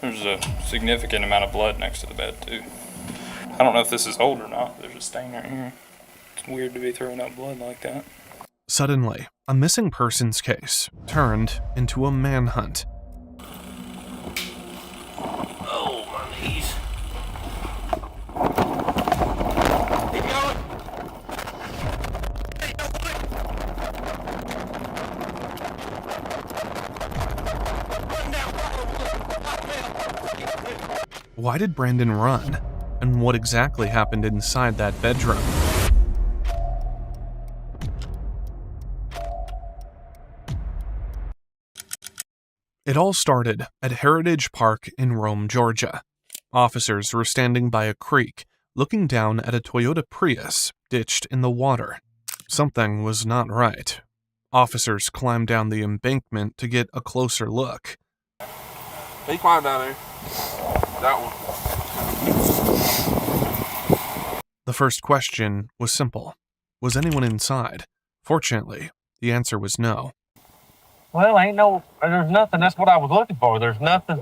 There's a significant amount of blood next to the bed, too. I don't know if this is old or not. There's a stain right here. It's weird to be throwing up blood like that. Suddenly, a missing persons case turned into a manhunt. Oh, my knees. Keep going. Why did Brandon run? And what exactly happened inside that bedroom? It all started at Heritage Park in Rome, Georgia. Officers were standing by a creek, looking down at a Toyota Prius ditched in the water. Something was not right. Officers climbed down the embankment to get a closer look. He climbed down there. That one. The first question was simple. Was anyone inside? Fortunately, the answer was no. Well, there's nothing. That's what I was looking for. There's nothing.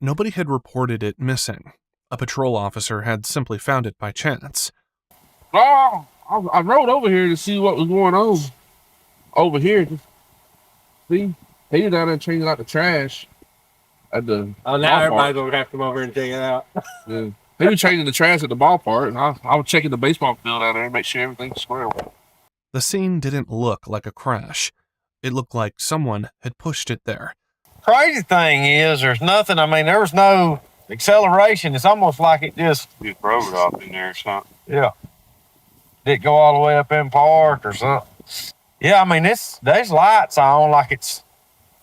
Nobody had reported it missing. A patrol officer had simply found it by chance. Oh, I rode over here to see what was going on. Over here. See? He was down there changing out the trash at the Oh, now everybody's going to have to come over and check it out. Yeah. He was changing the trash at the ballpark, and I was checking the baseball field out there to make sure everything's square. The scene didn't look like a crash. It looked like someone had pushed it there. Crazy thing is, there's nothing. I mean, there was no acceleration. It's almost like it just Broke it off in there or something. yeah. Did it go all the way up in park or something? Yeah, I mean, there's lights on like it's,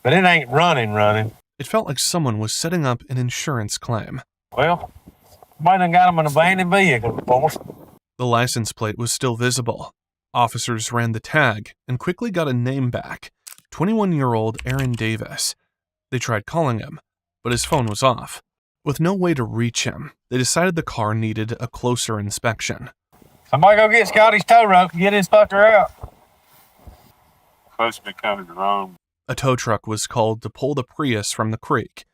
but it ain't running. It felt like someone was setting up an insurance claim. Well, somebody done got them an abandoned vehicle, of course. The license plate was still visible. Officers ran the tag and quickly got a name back. 21-year-old Aaron Davis. They tried calling him, but his phone was off. With no way to reach him, they decided the car needed a closer inspection. Somebody go get Scotty's tow rope and get his fucker out. Supposed to be coming wrong. A tow truck was called to pull the Prius from the creek.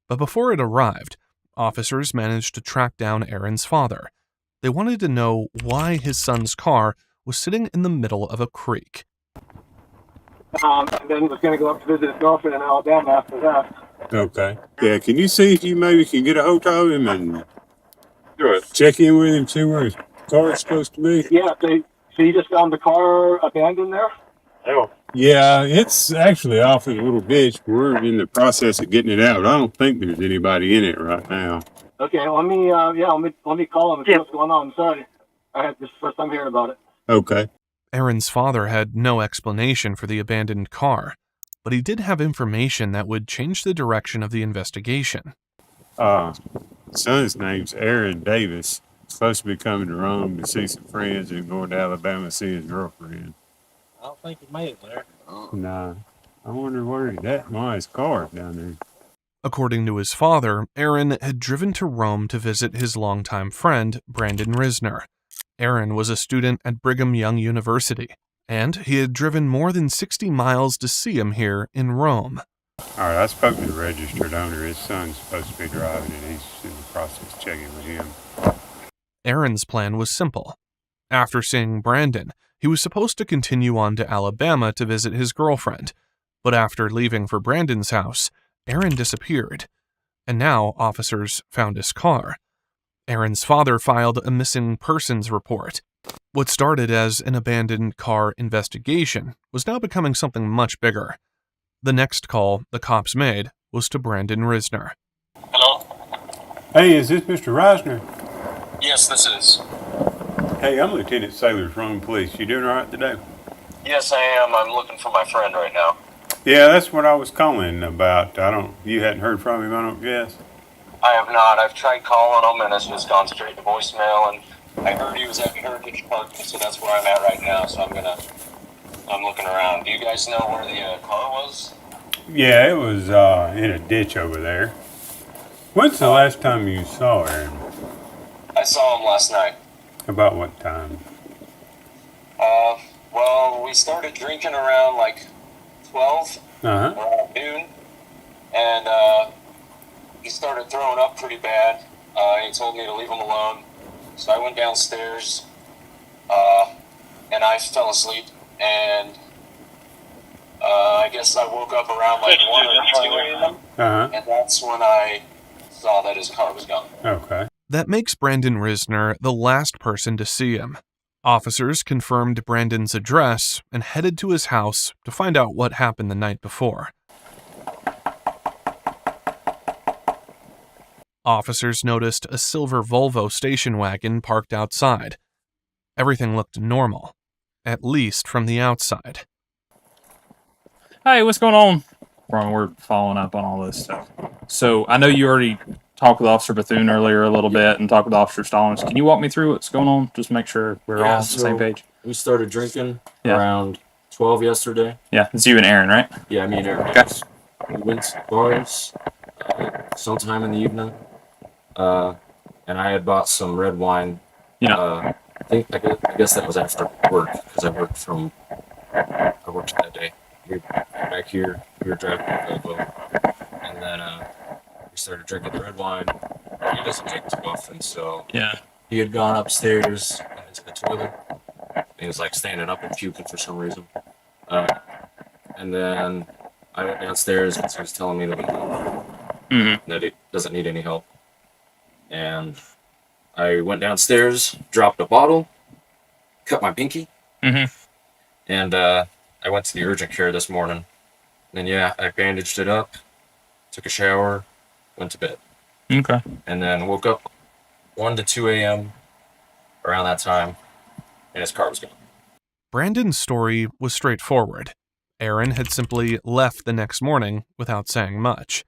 But before it arrived, officers managed to track down Aaron's father. They wanted to know why his son's car was sitting in the middle of a creek. And then was going to go up to visit his girlfriend in Alabama after that. Okay. Yeah, can you see if you maybe can get a hold of him and check in with him, see where his car is supposed to be? Yeah, so you just found the car abandoned there? Yeah, it's actually off in a little ditch. We're in the process of getting it out. I don't think there's anybody in it right now. Okay, let me call him and see what's going on. I'm sorry. This is the first time hearing about it. Okay. Aaron's father had no explanation for the abandoned car, but he did have information that would change the direction of the investigation. Son's name's Aaron Davis. Supposed to be coming to Rome to see some friends and going to Alabama to see his girlfriend. I don't think he made it there. Nah. I wonder where he's at. Why his car down there? According to his father, Aaron had driven to Rome to visit his longtime friend, Brandon Risner. Aaron was a student at Brigham Young University, and he had driven more than 60 miles to see him here in Rome. All right, I spoke to the registered owner. His son's supposed to be driving it. He's in the process of checking with him. Aaron's plan was simple. After seeing Brandon, he was supposed to continue on to Alabama to visit his girlfriend. But after leaving for Brandon's house, Aaron disappeared. And now officers found his car. Aaron's father filed a missing persons report. What started as an abandoned car investigation was now becoming something much bigger. The next call the cops made was to Brandon Risner. Hello? Hey, is this Mr. Reisner? Yes, this is. Hey, I'm Lieutenant Sailors, Rome Police. You doing all right today? Yes, I am. I'm looking for my friend right now. Yeah, that's what I was calling about. You hadn't heard from him, I don't guess? I have not. I've tried calling him and it's just gone straight to voicemail, and I heard he was at Heritage Park, so that's where I'm at right now, so I'm looking around. Do you guys know where the car was? Yeah, it was in a ditch over there. When's the last time you saw Aaron? I saw him last night. About what time? Well, we started drinking around like 12 Uh-huh. or noon, and he started throwing up pretty bad. He told me to leave him alone, so I went downstairs, and I fell asleep, and I guess I woke up around like 1 or 2 a.m., and that's when I saw that his car was gone. Okay. That makes Brandon Risner the last person to see him. Officers confirmed Brandon's address and headed to his house to find out what happened the night before. Officers noticed a silver Volvo station wagon parked outside. Everything looked normal, at least from the outside. Hey, what's going on? We're following up on all this stuff. So I know you already talked with Officer Bethune earlier a little bit and talked with Officer Stallings. Can you walk me through what's going on? Just make sure we're all on the same page. We started drinking around 12 yesterday. Yeah, it's you and Aaron, right? Yeah, me and Aaron. Okay. We went to bars sometime in the evening, and I had bought some red wine. Yeah. I guess that was after work because I worked that day. We back here. We were driving a Volvo, and then we started drinking the red wine. He doesn't drink too often, so Yeah. he had gone upstairs into the toilet. He was like standing up and puking for some reason. And then I went downstairs because he was telling me that he doesn't need any help. And I went downstairs, dropped a bottle, cut my pinky, and I went to the urgent care this morning. And then, I bandaged it up, took a shower, went to bed. Okay. And then woke up 1 to 2 a.m. around that time, and his car was gone. Brandon's story was straightforward. Aaron had simply left the next morning without saying much.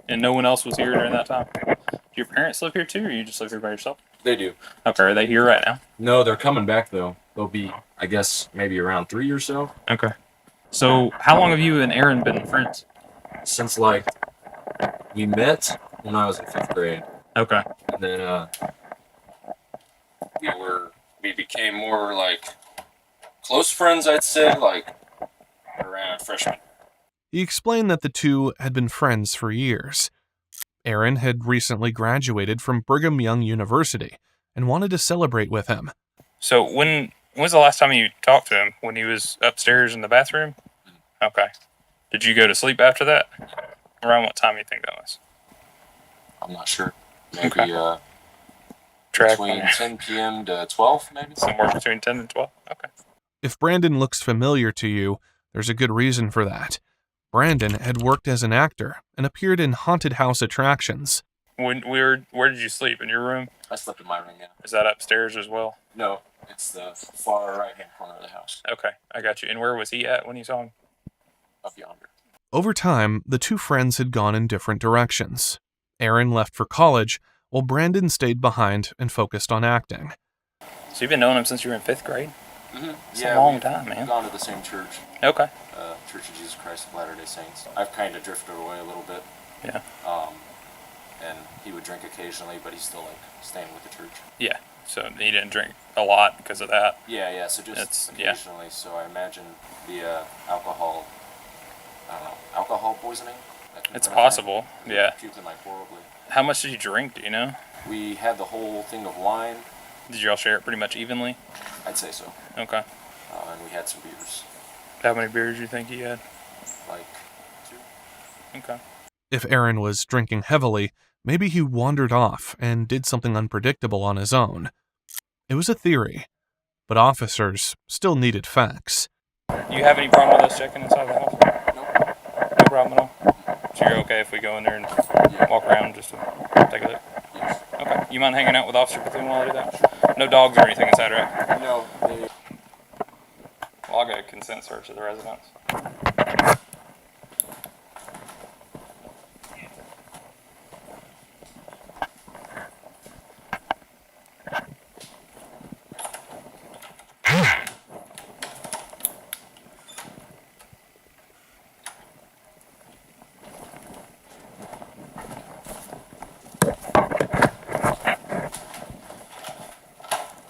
And no one else was here during that time? Do your parents live here too, or you just live here by yourself? They do. Okay, are they here right now? No, they're coming back, though. They'll be, I guess, maybe around 3 or so. Okay. So how long have you and Aaron been friends? Since, we met when I was in 5th grade. Okay. And then, we became more, close friends, I'd say, around freshman. He explained that the two had been friends for years. Aaron had recently graduated from Brigham Young University and wanted to celebrate with him. So when was the last time you talked to him? When he was upstairs in the bathroom? Okay. Did you go to sleep after that? Around what time do you think that was? I'm not sure. Maybe, Track between 10 p.m. to 12, maybe? somewhere between 10 and 12? Okay. If Brandon looks familiar to you, there's a good reason for that. Brandon had worked as an actor and appeared in haunted house attractions. Where did you sleep? In your room? I slept in my room, yeah. Is that upstairs as well? No, it's the far right-hand corner of the house, Okay, I got you. And where was he at when you saw him? up yonder. Over time, the two friends had gone in different directions. Aaron left for college, while Brandon stayed behind and focused on acting. So you've been knowing him since you were in 5th grade? It's a long time, man. We've gone to the same church, Okay. Church of Jesus Christ of Latter-day Saints. I've kind of drifted away a little bit. Yeah. And he would drink occasionally, but he's still, staying with the church. Yeah. So he didn't drink a lot because of that. Yeah, so just occasionally. So I imagine the alcohol poisoning. It's possible, yeah. Puking horribly. How much did you drink, do you know? We had the whole thing of wine. Did you all share it pretty much evenly? I'd say so. Okay. And we had some beers. How many beers do you think you had? 2. Okay. If Aaron was drinking heavily, maybe he wandered off and did something unpredictable on his own. It was a theory, but officers still needed facts. Do you have any problem with us checking inside the house? Nope. No problem at all? So you're okay if we go in there and walk around just to take a look? Yes. Okay. You mind hanging out with Officer Bethune while I do that? No dogs or anything inside, right? No. Well, I'll get a consent search of the residence.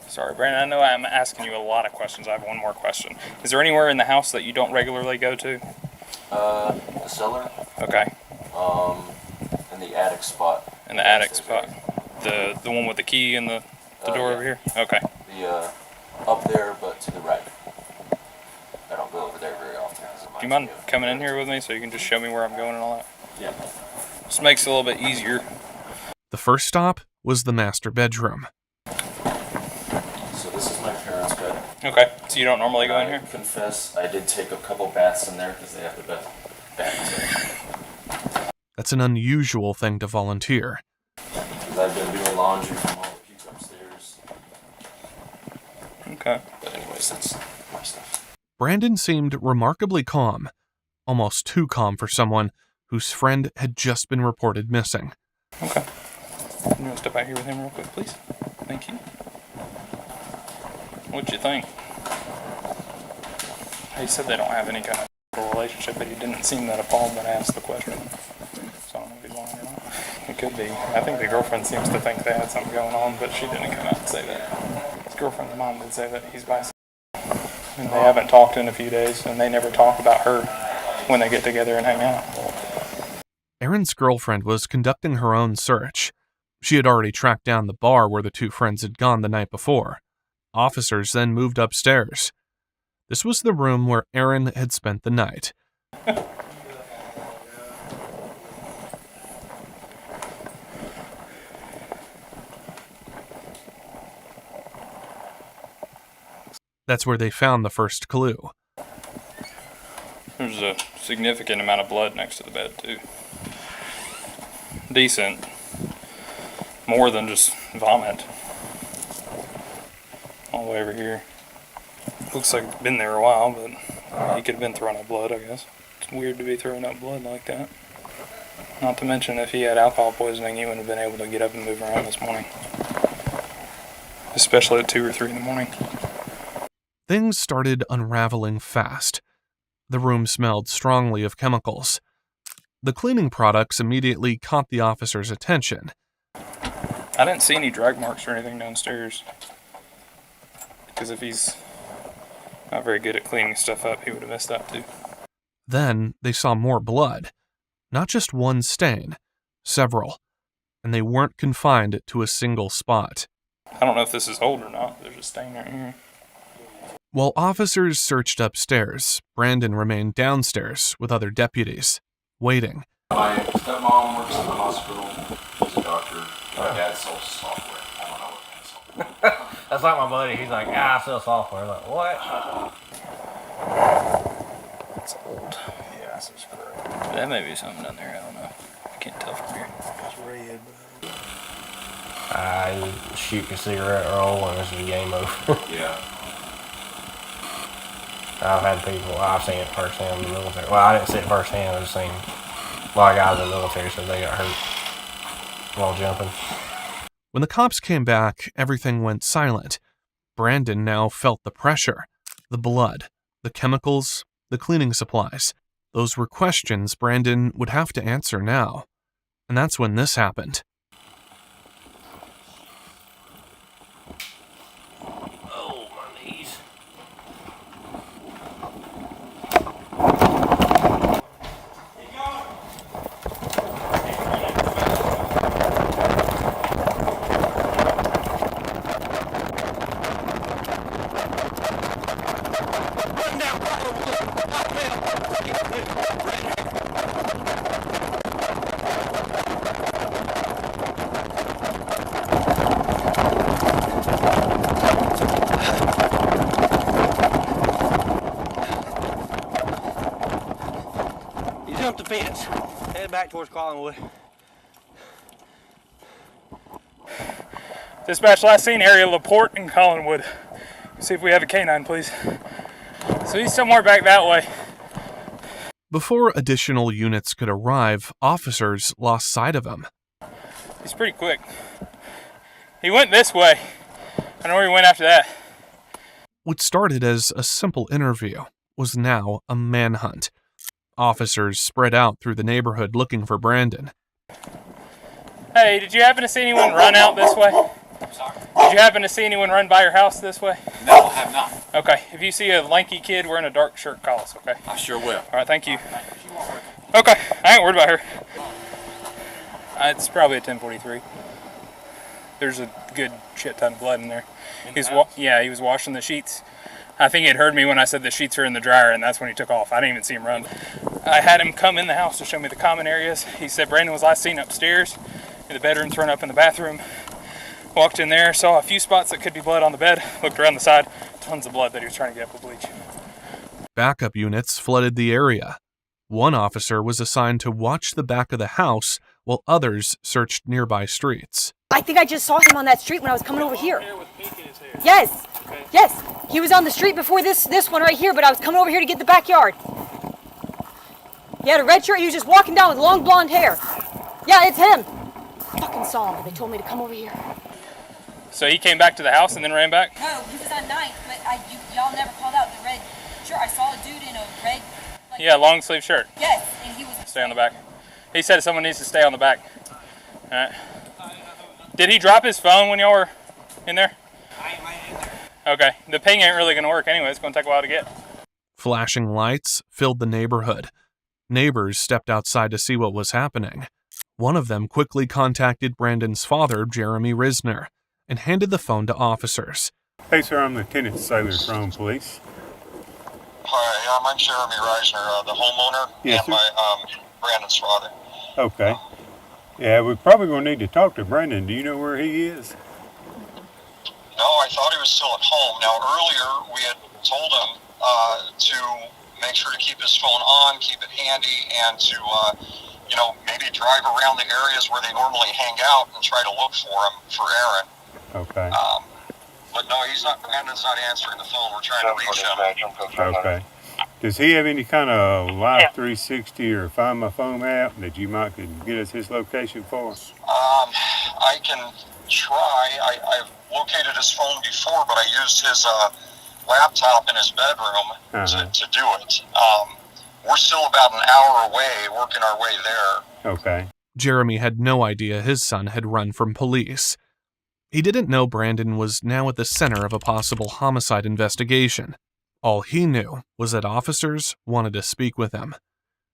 Sorry, Brandon, I know I'm asking you a lot of questions. I have one more question. Is there anywhere in the house that you don't regularly go to? The cellar. Okay. In the attic spot. In the attic spot. The one with the key and the door yeah. over here? Okay. The, up there, but to the right. I don't go over there very often. Do you mind coming in here with me so you can just show me where I'm going and all that? Yeah. This makes it a little bit easier. The first stop was the master bedroom. So this is my parents' bed. Okay. So you don't normally go in I here? confess, I did take a couple baths in there because they have the best bath. That's an unusual thing to volunteer. Because I've been doing laundry from all the puke upstairs. Okay. But anyways, that's my stuff. Brandon seemed remarkably calm, almost too calm for someone whose friend had just been reported missing. Okay. You want to step out here with him real quick, please? Thank you. What'd you think? He said they don't have any kind of relationship, but he didn't seem that appalled when I asked the question. So I don't know if he's lying or not. It could be. I think the girlfriend seems to think they had something going on, but she didn't come out and say that. His girlfriend's mom did say that he's bisexual. And they haven't talked in a few days, and they never talk about her when they get together and hang out. Aaron's girlfriend was conducting her own search. She had already tracked down the bar where the two friends had gone the night before. Officers then moved upstairs. This was the room where Aaron had spent the night. That's where they found the first clue. There's a significant amount of blood next to the bed, too. Decent. More than just vomit. All the way over here. Looks like it's been there a while, but he could have been throwing up blood, I guess. It's weird to be throwing up blood like that. Not to mention, if he had alcohol poisoning, he wouldn't have been able to get up and move around this morning. Especially at 2 or 3 in the morning. Things started unraveling fast. The room smelled strongly of chemicals. The cleaning products immediately caught the officer's attention. I didn't see any drag marks or anything downstairs. Because if he's not very good at cleaning stuff up, he would have missed that too. Then they saw more blood. Not just one stain, several. And they weren't confined to a single spot. I don't know if this is old or not. There's a stain right here. While officers searched upstairs, Brandon remained downstairs with other deputies, waiting. My stepmom works in the hospital. She's a doctor. My dad sells software. I don't know what kind of software. That's like my buddy. He's like, I sell software. I'm like, what? It's old. Yeah, this is correct. That may be something down there. I don't know. I can't tell from here. It's red. I shoot a cigarette roll and this is game over. Yeah. I've had people, I've seen it firsthand in the military. Well, I didn't see it firsthand. I've seen a lot of guys in the military said they got hurt while jumping. When the cops came back, everything went silent. Brandon now felt the pressure, the blood, the chemicals, the cleaning supplies. Those were questions Brandon would have to answer now. And that's when this happened. Oh, my knees. Jump the fence. Head back towards Collinwood. Dispatch, last seen area Laporte and Collinwood. See if we have a canine, please. So he's somewhere back that way. Before additional units could arrive, officers lost sight of him. He's pretty quick. He went this way. I know where he went after that. What started as a simple interview was now a manhunt. Officers spread out through the neighborhood looking for Brandon. Hey, did you happen to see anyone run out this way? Sorry? Did you happen to see anyone run by your house this way? No, I have not. Okay, if you see a lanky kid wearing a dark shirt, call us, okay? I sure will. All right, thank you. Okay, I ain't worried about her. It's probably a 1043. There's a good shit ton of blood in there. He was washing the sheets. I think he had heard me when I said the sheets are in the dryer, and that's when he took off. I didn't even see him run. I had him come in the house to show me the common areas. He said Brandon was last seen upstairs, in the bedroom, thrown up in the bathroom. Walked in there, saw a few spots that could be blood on the bed, looked around the side, tons of blood that he was trying to get up with bleach. Backup units flooded the area. One officer was assigned to watch the back of the house while others searched nearby streets. I think I just saw him on that street when I was coming over here. Yes, yes. He was on the street before this one right here, but I was coming over here to get the backyard. He had a red shirt. He was just walking down with long blonde hair. Yeah, it's him. Fucking saw him, but they told me to come over here. So he came back to the house and then ran back? No, he was on 9th, but y'all never called out the red shirt. I saw a dude in a red... Yeah, long sleeve shirt. Yes, and he was... Stay on the back. He said someone needs to stay on the back. Alright. Did he drop his phone when y'all were in there? Okay. The ping ain't really going to work anyway. It's going to take a while to get. Flashing lights filled the neighborhood. Neighbors stepped outside to see what was happening. One of them quickly contacted Brandon's father, Jeremy Risner, and handed the phone to officers. Hey, sir, I'm Lieutenant Sailor from police. Hi, I'm Jeremy Reisner, the homeowner, Yes, and my Brandon's father. Okay. Yeah, we're probably going to need to talk to Brandon. Do you know where he is? No, I thought he was still at home. Now, earlier we had told him to make sure to keep his phone on, keep it handy, and to, maybe drive around the areas where they normally hang out and try to look for him, for Aaron. Okay. But no, Brandon's not answering the phone. We're trying to reach him. Okay. Does he have any kind of Live 360 or Find My Phone app that you might could get us his location for? I can try. I've located his phone before, but I used his laptop in his bedroom to do it. We're still about an hour away, working our way there. Okay. Jeremy had no idea his son had run from police. He didn't know Brandon was now at the center of a possible homicide investigation. All he knew was that officers wanted to speak with him.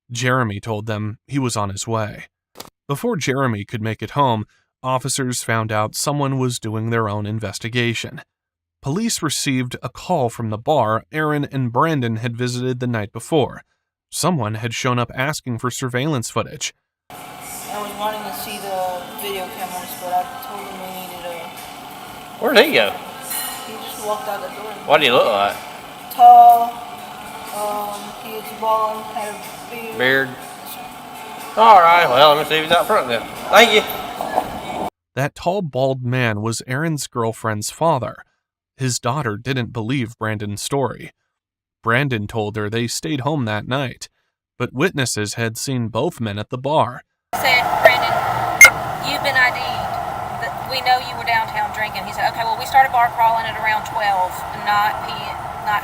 Jeremy told them he was on his way. Before Jeremy could make it home, officers found out someone was doing their own investigation. Police received a call from the bar Aaron and Brandon had visited the night before. Someone had shown up asking for surveillance footage. I was wanting to see the video cameras, but I told him we needed a... Where'd he go? He just walked out the door. What did he look like? Tall, he was bald, had a beard. All right, well, let me see if he's out front then. Thank you. That tall, bald man was Aaron's girlfriend's father. His daughter didn't believe Brandon's story. Brandon told her they stayed home that night, but witnesses had seen both men at the bar. Said, Brandon, you've been ID'd. We know you were downtown drinking. He said, okay, well, we started bar crawling at around 12, not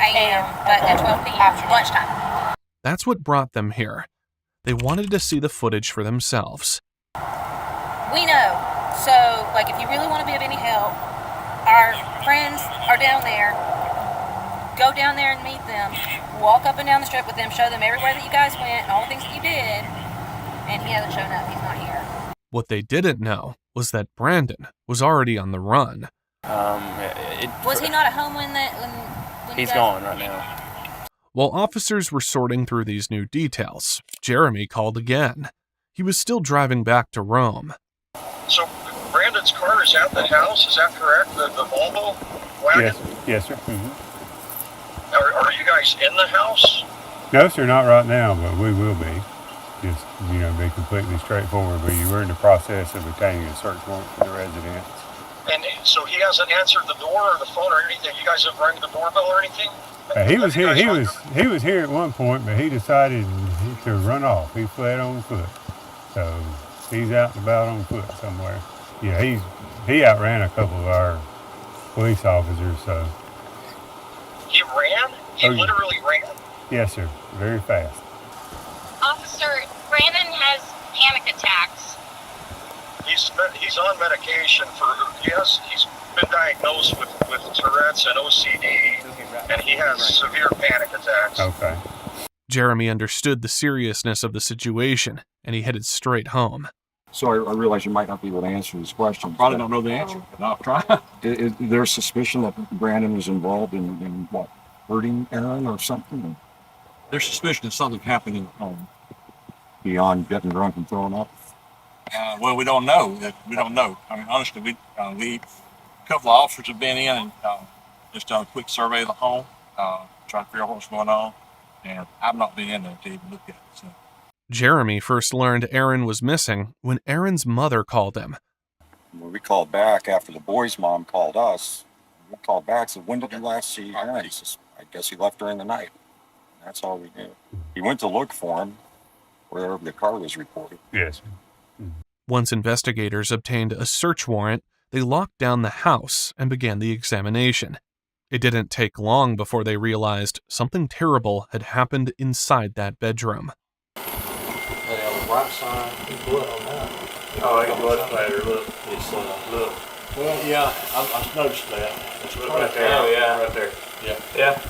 a.m., but at 12 p.m., lunchtime. That's what brought them here. They wanted to see the footage for themselves. We know. So, if you really want to be of any help, our friends are down there. Go down there and meet them. Walk up and down the strip with them. Show them everywhere that you guys went and all the things that you did. And he hasn't shown up. He's not here. What they didn't know was that Brandon was already on the run. Was he not at home when he's gone right now. While officers were sorting through these new details, Jeremy called again. He was still driving back to Rome. So Brandon's car is at the house, is that correct? The Volvo wagon? Yes, sir. Mm-hmm. Are you guys in the house? No, sir, not right now, but we will be. Just, be completely straightforward. We're in the process of obtaining a search warrant for the residence. And so he hasn't answered the door or the phone or anything? You guys have rung the doorbell or anything? He was here. He was here at one point, but he decided to run off. He fled on foot, so he's out and about on foot somewhere. Yeah, he outran a couple of our police officers. So he ran. He literally ran. Yes, sir. Very fast. Officer, Brandon has panic attacks. He's on medication he's been diagnosed with Tourette's and OCD, and he has severe panic attacks. Okay. Jeremy understood the seriousness of the situation, and he headed straight home. So I realize you might not be able to answer this question. Probably don't know the answer, but I'll try. Is there suspicion that Brandon was involved in what, hurting Aaron or something? There's suspicion of something happening in the home. Beyond getting drunk and throwing up? Well, we don't know. We don't know. I mean, honestly, a couple of officers have been in and just done a quick survey of the home, trying to figure out what's going on. And I've not been in there to even look at it. So. Jeremy first learned Aaron was missing when Aaron's mother called him. When we called back after the boy's mom called us, we called back and said, when did you last see Aaron? He says, I guess he left during the night. That's all we knew. He went to look for him wherever the car was reported. Yes. Once investigators obtained a search warrant, they locked down the house and began the examination. It didn't take long before they realized something terrible had happened inside that bedroom. Hey, on the right side, there's blood on that. Oh, it's blood splatter. Look. It's, look. Well, yeah, I noticed that. It's right there. Oh, yeah. Right there. Yeah. Yeah.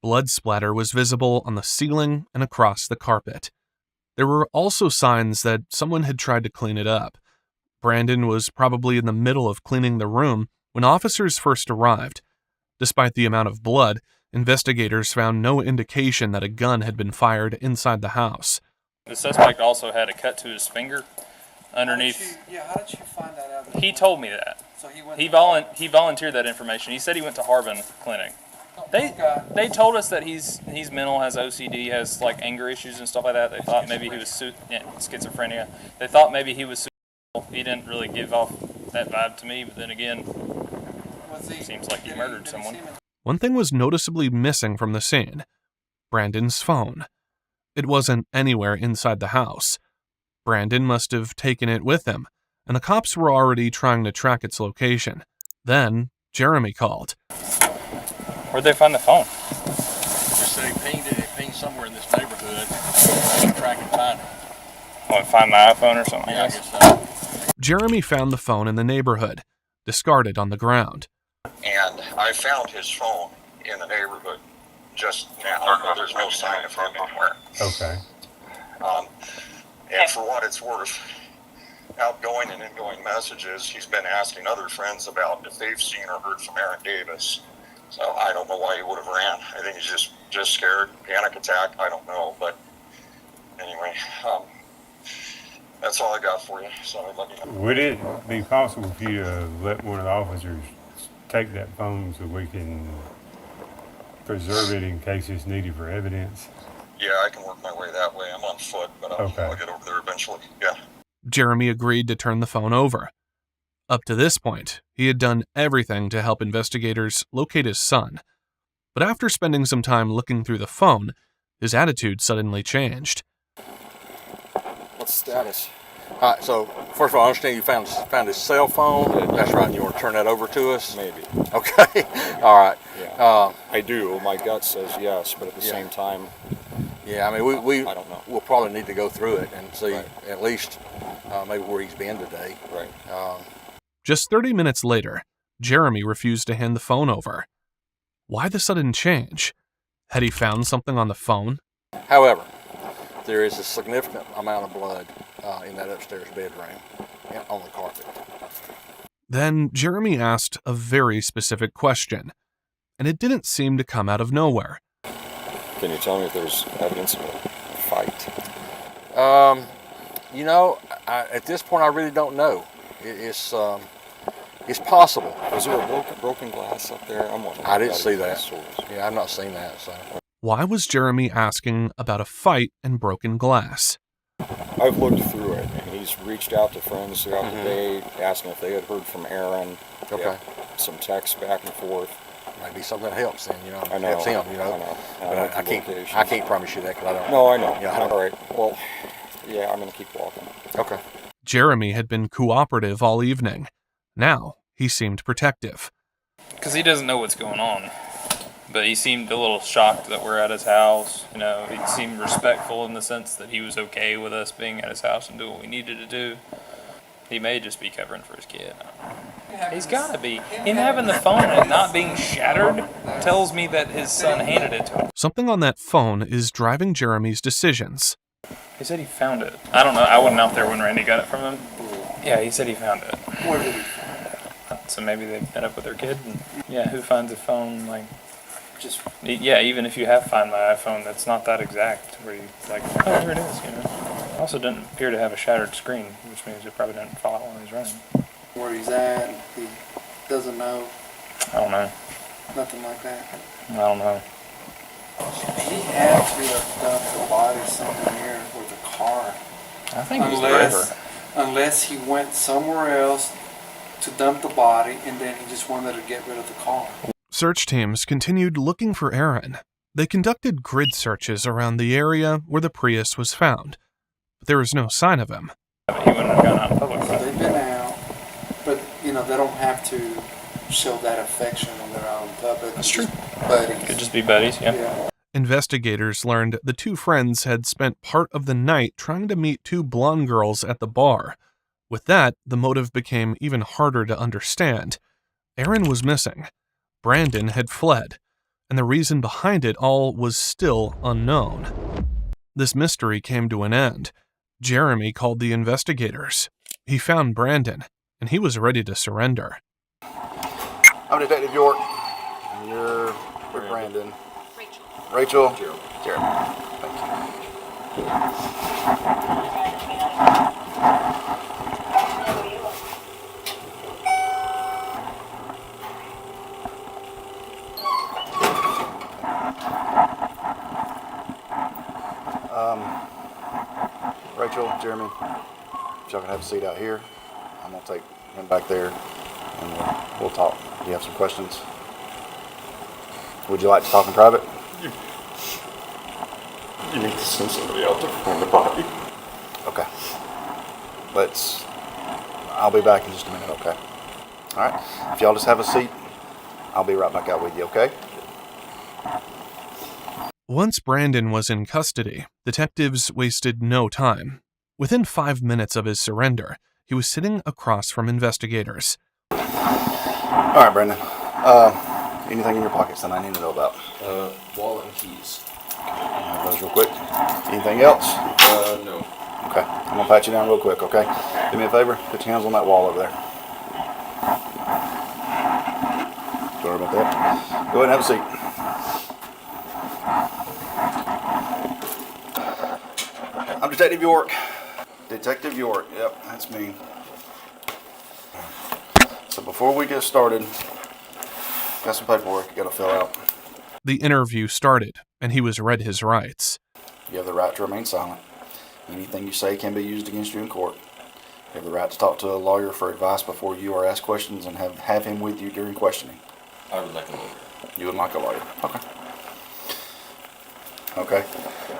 Blood splatter was visible on the ceiling and across the carpet. There were also signs that someone had tried to clean it up. Brandon was probably in the middle of cleaning the room when officers first arrived. Despite the amount of blood, investigators found no indication that a gun had been fired inside the house. The suspect also had a cut to his finger underneath. How did you find that out? He told me that. So he volunteered that information. He said he went to Harbin Clinic. They told us that he's mental, has OCD, has like anger issues and stuff like that. They thought maybe he was schizophrenia. They thought maybe he was suicidal. He didn't really give off that vibe to me, but then again, it seems like he murdered someone. One thing was noticeably missing from the scene: Brandon's phone. It wasn't anywhere inside the house. Brandon must have taken it with him, and the cops were already trying to track its location. Then Jeremy called. Where'd they find the phone? Just say he pinged it. It pinged somewhere in this neighborhood. Track and find it. Want to find my iPhone or something? Yeah, I guess so. Jeremy found the phone in the neighborhood, discarded on the ground. And I found his phone in the neighborhood just now. There's no sign of him anywhere. Okay. And for what it's worth, outgoing and ingoing messages, he's been asking other friends about if they've seen or heard from Aaron Davis. So I don't know why he would have ran. I think he's just scared, panic attack. I don't know, but anyway, that's all I got for you. So let me know. Would it be possible for you to let one of the officers take that phone so we can preserve it in case it's needed for evidence? Yeah, I can work my way that way. I'm on foot, but I'll get over there eventually. Yeah. Jeremy agreed to turn the phone over. Up to this point, he had done everything to help investigators locate his son. But after spending some time looking through the phone, his attitude suddenly changed. What's the status? All right, so first of all, I understand you found his cell phone. That's right, and you want to turn that over to us? Maybe. Okay, all right. Yeah. I do. My gut says yes, but at the same time... Yeah, I mean, we I don't know. We'll probably need to go through it and see at least maybe where he's been today. Right. Just 30 minutes later, Jeremy refused to hand the phone over. Why the sudden change? Had he found something on the phone? However, there is a significant amount of blood in that upstairs bedroom on the carpet. Then Jeremy asked a very specific question, and it didn't seem to come out of nowhere. Can you tell me if there's evidence of a fight? At this point, I really don't know. It's possible. Was there a broken glass up there? I didn't see that. Yeah, I've not seen that. So. Why was Jeremy asking about a fight and broken glass? I've looked through it, and he's reached out to friends throughout the day, asking if they had heard from Aaron. Okay. Some texts back and forth. Maybe something helps then, I know. helps him, I know. But I can't promise you that because I don't. No, I know. Yeah, I don't. All right. Well, yeah, I'm going to keep walking. Okay. Jeremy had been cooperative all evening. Now, he seemed protective. Because he doesn't know what's going on. But he seemed a little shocked that we're at his house. He seemed respectful in the sense that he was okay with us being at his house and doing what we needed to do. He may just be covering for his kid. He's got to be. Him having the phone and it not being shattered tells me that his son handed it to him. Something on that phone is driving Jeremy's decisions. He said he found it. I don't know. I wasn't out there when Randy got it from him. Yeah, he said he found it. Where did he find it? So maybe they met up with their kid. And, yeah, who finds a phone like... Just Yeah, even if you have Find My iPhone, that's not that exact. Where you like, oh, here it is, you know. Also didn't appear to have a shattered screen, which means it probably didn't fall out when he was running. where he's at, and he doesn't know. I don't know. Nothing like that. I don't know. He had to have dumped the body somewhere here with a car. I think he's the driver. Unless he went somewhere else to dump the body, and then he just wanted to get rid of the car. Search teams continued looking for Aaron. They conducted grid searches around the area where the Prius was found, but there was no sign of him. He wouldn't have gone out in public. They've been out, but you know they don't have to show that affection when they're out in public. That's true. Buddies. Could just be buddies, yeah. Investigators learned the two friends had spent part of the night trying to meet two blonde girls at the bar. With that, the motive became even harder to understand. Aaron was missing. Brandon had fled, and the reason behind it all was still unknown. This mystery came to an end. Jeremy called the investigators. He found Brandon, and he was ready to surrender. I'm Detective York. And you're with Brandon. Rachel. Jeremy. Thank Rachel, Jeremy, if y'all can have a seat out here, I'm going to take him back there and we'll talk. Do you have some questions? Would you like to talk in private? You need to send somebody out to find the body. Okay. I'll be back in just a minute, okay? All right. If y'all just have a seat, I'll be right back out with you, okay? Once Brandon was in custody, detectives wasted no time. Within 5 minutes of his surrender, he was sitting across from investigators. All right, Brandon. Anything in your pockets that I need to know about? Wallet and keys. Have those real quick. Anything else? No. Okay. I'm gonna pat you down real quick, okay? Do me a favor. Put your hands on that wall over there. Sorry about that. Go ahead and have a seat. I'm Detective York. Detective York. Yep, that's me. So before we get started, got some paperwork you gotta fill out. The interview started, and he was read his rights. You have the right to remain silent. Anything you say can be used against you in court. You have the right to talk to a lawyer for advice before you are asked questions and have him with you during questioning. I would like a lawyer. You would like a lawyer. Okay. Okay.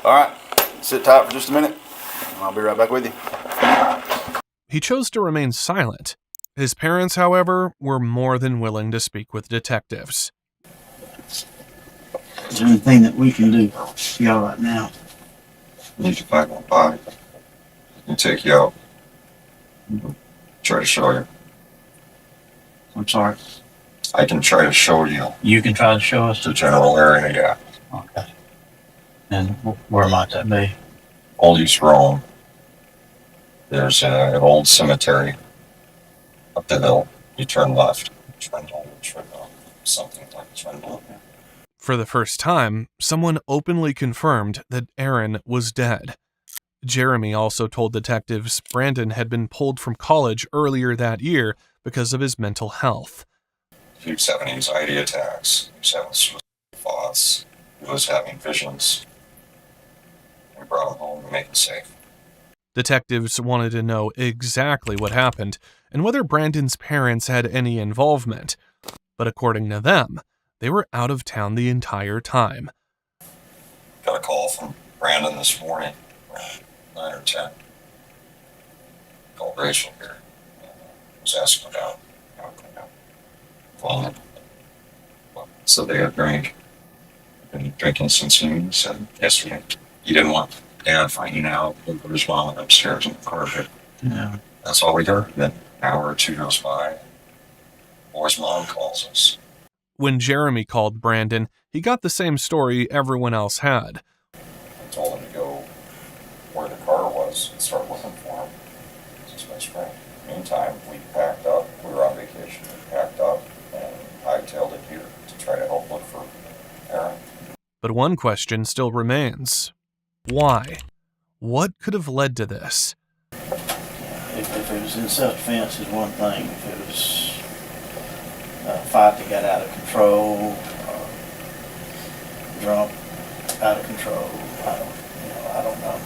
All right. Sit tight for just a minute, and I'll be right back with you. He chose to remain silent. His parents, however, were more than willing to speak with detectives. Is there anything that we can do for y'all right now? You need to find my body and take you out. Try to show you. I'm sorry. I can try to show you You can try to show us. the general area, yeah. Okay. And where might that be? Old East Rome. There's an old cemetery up the hill. You turn left. Trendle, something like Trendle. For the first time, someone openly confirmed that Aaron was dead. Jeremy also told detectives Brandon had been pulled from college earlier that year because of his mental health. He was having anxiety attacks. He was having suicidal thoughts. He was having visions. We brought him home to make him safe. Detectives wanted to know exactly what happened and whether Brandon's parents had any involvement. But according to them, they were out of town the entire time. Got a call from Brandon this morning, 9 or 10. Called Rachel here. Was asking about phone. So they had drank. Been drinking since noon, said yesterday. He didn't want Dad finding out. He put his mom upstairs in the carpet. Yeah. That's all we heard. Then an hour or two goes by. Boy's mom calls us. When Jeremy called Brandon, he got the same story everyone else had. I told him to go where the car was and start looking for him. It's his best friend. Meantime, we packed up. We were on vacation. We packed up and hightailed it here to try to help look for Aaron. But one question still remains. Why? What could have led to this? If it was in self-defense is one thing. If it was a fight that got out of control, drunk, out of control, I don't know.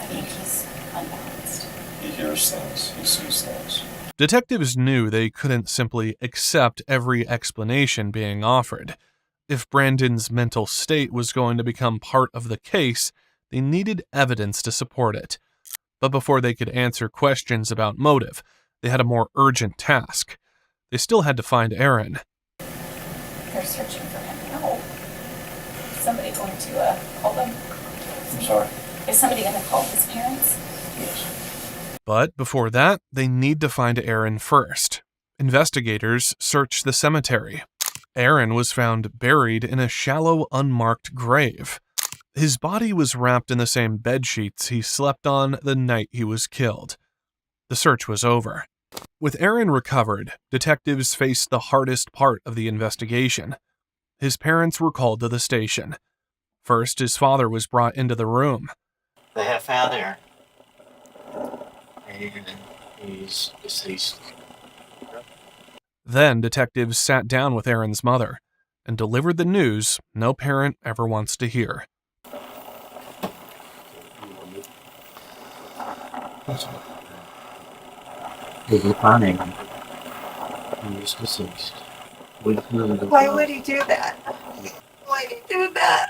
I think he's unbalanced. He hears things. He sees things. Detectives knew they couldn't simply accept every explanation being offered. If Brandon's mental state was going to become part of the case, they needed evidence to support it. But before they could answer questions about motive, they had a more urgent task. They still had to find Aaron. They're searching for him. No. Is somebody going to call them? I'm sorry. Is somebody going to call his parents? Yes. But before that, they need to find Aaron first. Investigators searched the cemetery. Aaron was found buried in a shallow, unmarked grave. His body was wrapped in the same bedsheets he slept on the night he was killed. The search was over. With Aaron recovered, detectives faced the hardest part of the investigation. His parents were called to the station. First, his father was brought into the room. They have found Aaron. And he's deceased. Then detectives sat down with Aaron's mother and delivered the news no parent ever wants to hear. Did we find him? He was deceased. Why would he do that? Why did he do that?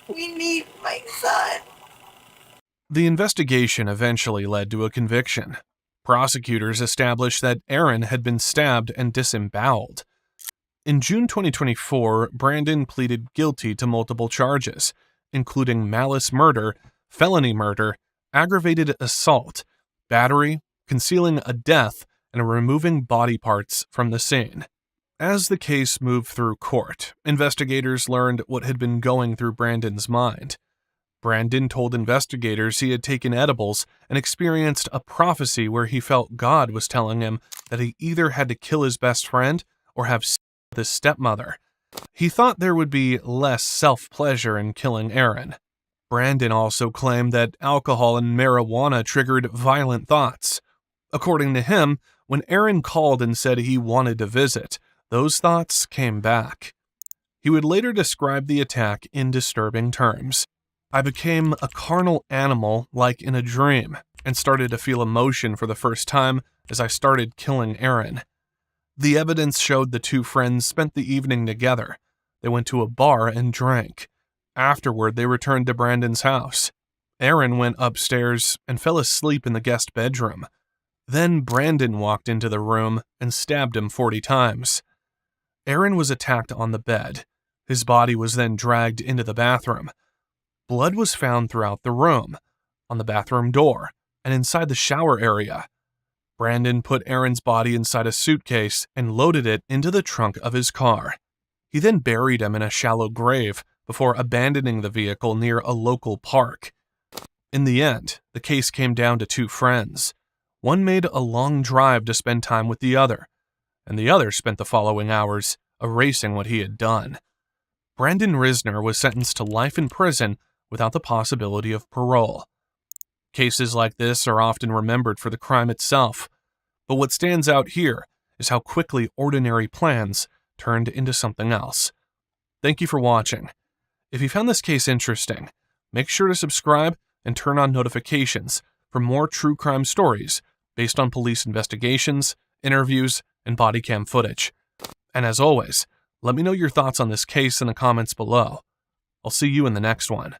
We need my son. The investigation eventually led to a conviction. Prosecutors established that Aaron had been stabbed and disemboweled. In June 2024, Brandon pleaded guilty to multiple charges, including malice murder, felony murder, aggravated assault, battery, concealing a death, and removing body parts from the scene. As the case moved through court, investigators learned what had been going through Brandon's mind. Brandon told investigators he had taken edibles and experienced a prophecy where he felt God was telling him that he either had to kill his best friend or have sex with his stepmother. He thought there would be less self-pleasure in killing Aaron. Brandon also claimed that alcohol and marijuana triggered violent thoughts. According to him, when Aaron called and said he wanted to visit, those thoughts came back. He would later describe the attack in disturbing terms. I became a carnal animal like in a dream and started to feel emotion for the first time as I started killing Aaron. The evidence showed the two friends spent the evening together. They went to a bar and drank. Afterward, they returned to Brandon's house. Aaron went upstairs and fell asleep in the guest bedroom. Then Brandon walked into the room and stabbed him 40 times. Aaron was attacked on the bed. His body was then dragged into the bathroom. Blood was found throughout the room, on the bathroom door, and inside the shower area. Brandon put Aaron's body inside a suitcase and loaded it into the trunk of his car. He then buried him in a shallow grave before abandoning the vehicle near a local park. In the end, the case came down to two friends. One made a long drive to spend time with the other, and the other spent the following hours erasing what he had done. Brandon Risner was sentenced to life in prison without the possibility of parole. Cases like this are often remembered for the crime itself, but what stands out here is how quickly ordinary plans turned into something else. Thank you for watching. If you found this case interesting, make sure to subscribe and turn on notifications for more true crime stories based on police investigations, interviews, and body cam footage. And as always, let me know your thoughts on this case in the comments below. I'll see you in the next one.